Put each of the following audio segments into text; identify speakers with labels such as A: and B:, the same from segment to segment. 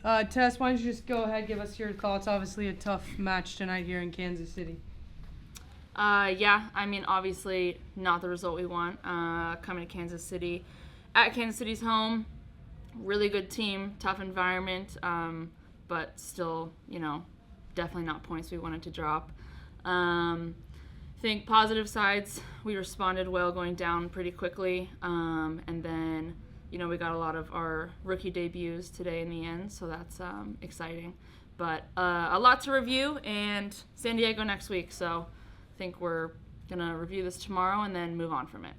A: Tess, why don't you just go ahead, give us your thoughts? Obviously, a tough match tonight here in Kansas City.
B: Yeah, I mean, obviously not the result we want. Coming to Kansas City, at Kansas City's home, really good team, tough environment, but still, definitely not points we wanted to drop. I think positive sides, we responded well going down pretty quickly, and then we got a lot of our rookie debuts today in the end, so that's exciting. But a lot to review, and San Diego next week, so I think we're going to review this tomorrow and then move on from it.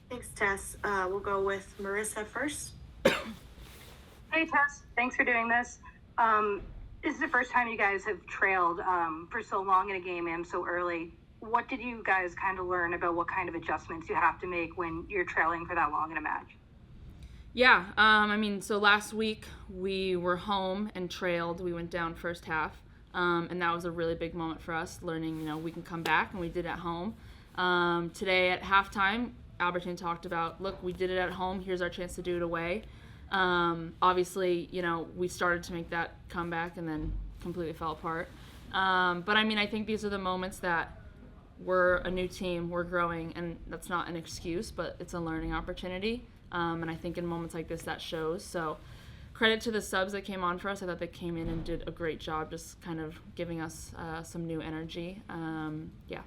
C: Thanks, Tess. We'll go with Marissa first.
D: Hey, Tess. Thanks for doing this. This is the first time you guys have trailed for so long in a game and so early. What did you guys kind of learn about what kind of adjustments you have to make when you're trailing for that long in a match?
B: Yeah, so last week we were home and trailed. We went down first half, and that was a really big moment for us, learning, we can come back, and we did at home. Today at halftime, Albertin talked about, look, we did it at home. Here's our chance to do it away. Obviously, we started to make that comeback and then completely fell apart. But I think these are the moments that we're a new team, we're growing, and that's not an excuse, but it's a learning opportunity. And I think in moments like this, that shows. So credit to the subs that came on for us. I thought they came in and did a great job just kind of giving us some new energy. Yeah.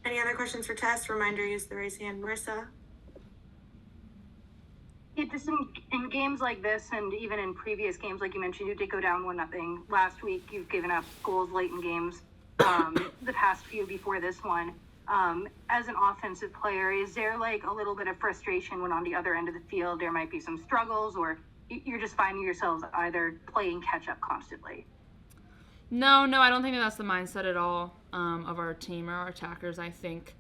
C: Any other questions for Tess? Reminder, use the raise hand. Marissa?
D: Yeah, just in games like this and even in previous games, like you mentioned, you did go down 1-0. Last week, you've given up goals late in games, the past few before this one. As an offensive player, is there like a little bit of frustration when on the other end of the field there might be some struggles, or you're just finding yourselves either playing catch up constantly?
B: No, I don't think that's the mindset at all of our team or our attackers. I think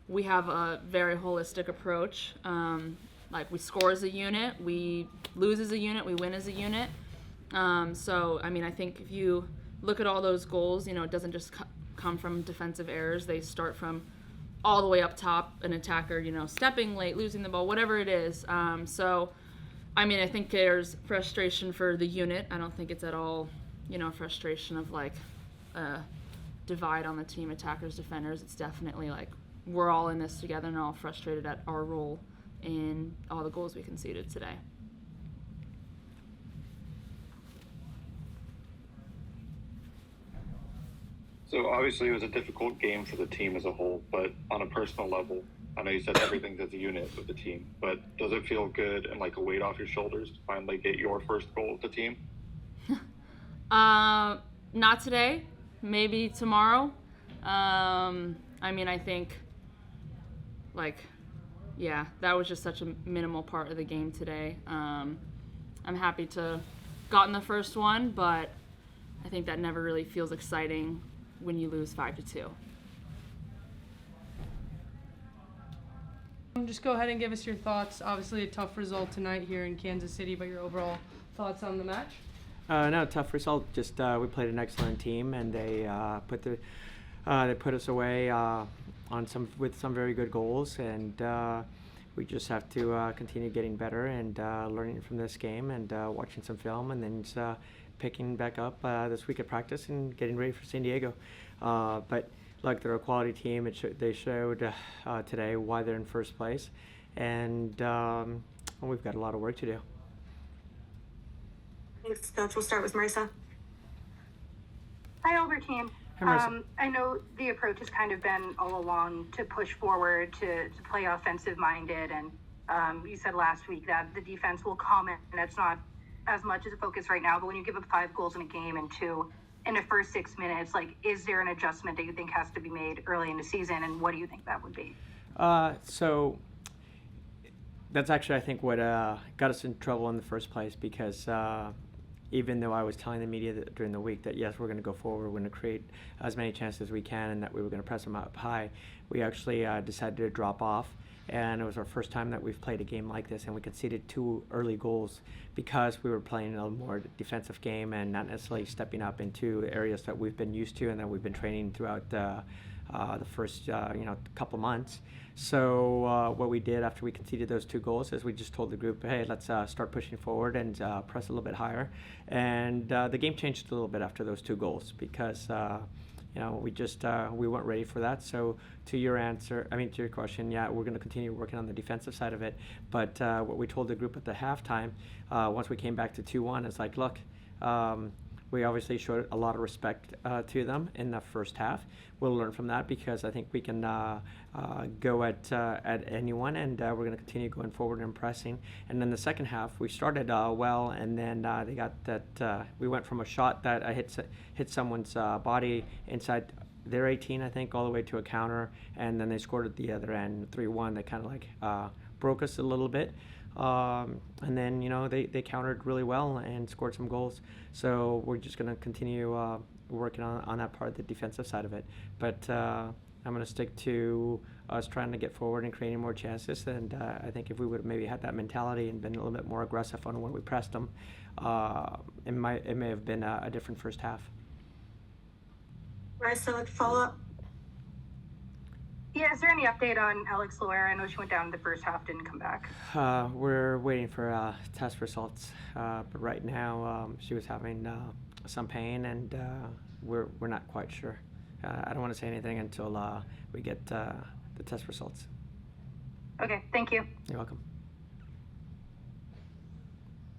B: we have a very holistic approach. Like we score as a unit, we lose as a unit, we win as a unit. So, I think if you look at all those goals, it doesn't just come from defensive errors. They start from all the way up top, an attacker, stepping late, losing the ball, whatever it is. So, I think there's frustration for the unit. I don't think it's at all, frustration of like a divide on the team, attackers, defenders. It's definitely like we're all in this together and all frustrated at our role in all the goals we conceded today.
E: So obviously it was a difficult game for the team as a whole, but on a personal level, I know you said everything's as a unit with the team, but does it feel good and like a weight off your shoulders to finally get your first goal with the team?
B: Not today, maybe tomorrow. I think that was just such a minimal part of the game today. I'm happy to gotten the first one, but I think that never really feels exciting when you lose 5-2.
A: Just go ahead and give us your thoughts. Obviously, a tough result tonight here in Kansas City, but your overall thoughts on the match?
F: No, tough result. Just we played an excellent team, and they put us away with some very good goals, and we just have to continue getting better and learning from this game and watching some film, and then just, picking back up this week at practice and getting ready for San Diego. But look, they're a quality team. They showed today why they're in first place, and we've got a lot of work to do.
C: Thanks, Coach. We'll start with Marissa.
D: Hi, Albertine.
F: Hi, Marissa.
D: I know the approach has kind of been all along to push forward, to play offensive-minded, and you said last week that the defense will come, and that's not as much as a focus right now, but when you give up 5 goals in a game and 2 in the first 6 minutes, like, is there an adjustment that you think has to be made early in the season, and what do you think that would be?
F: So that's actually, I think, what got us in trouble in the first place, because even though I was telling the media during the week that, yes, we're going to go forward, we're going to create as many chances as we can, and that we were going to press them up high, we actually decided to drop off. And it was our first time that we've played a game like this, and we conceded 2 early goals because we were playing a more defensive game and not necessarily stepping up into areas that we've been used to and that we've been training throughout the first couple months. So what we did after we conceded those 2 goals is we just told the group, hey, let's start pushing forward and press a little bit higher. And the game changed a little bit after those 2 goals because we just we weren't ready for that. So to your question, yeah, we're going to continue working on the defensive side of it. But what we told the group at the halftime, once we came back to 2-1, it's like, look, we obviously showed a lot of respect to them in the first half. We'll learn from that because I think we can go at anyone, and we're going to continue going forward and pressing. And then the second half, we started well, and then they got that. We went from a shot that hit someone's body inside their 18, I think, all the way to a counter, and then they scored at the other end, 3-1. That kind of like broke us a little bit. And then they countered really well and scored some goals. So we're just going to continue working on that part, the defensive side of it. But I'm going to stick to us trying to get forward and creating more chances. And I think if we would have maybe had that mentality and been a little bit more aggressive on when we pressed them, it may have been a different first half.
C: Marissa with follow-up.
D: Yeah, is there any update on Alex Loera? I know she went down in the first half, didn't come back.
F: We're waiting for test results, but right now she was having some pain, and we're not quite sure. I don't want to say anything until we get the test results.
D: Okay, thank you.
F: You're welcome.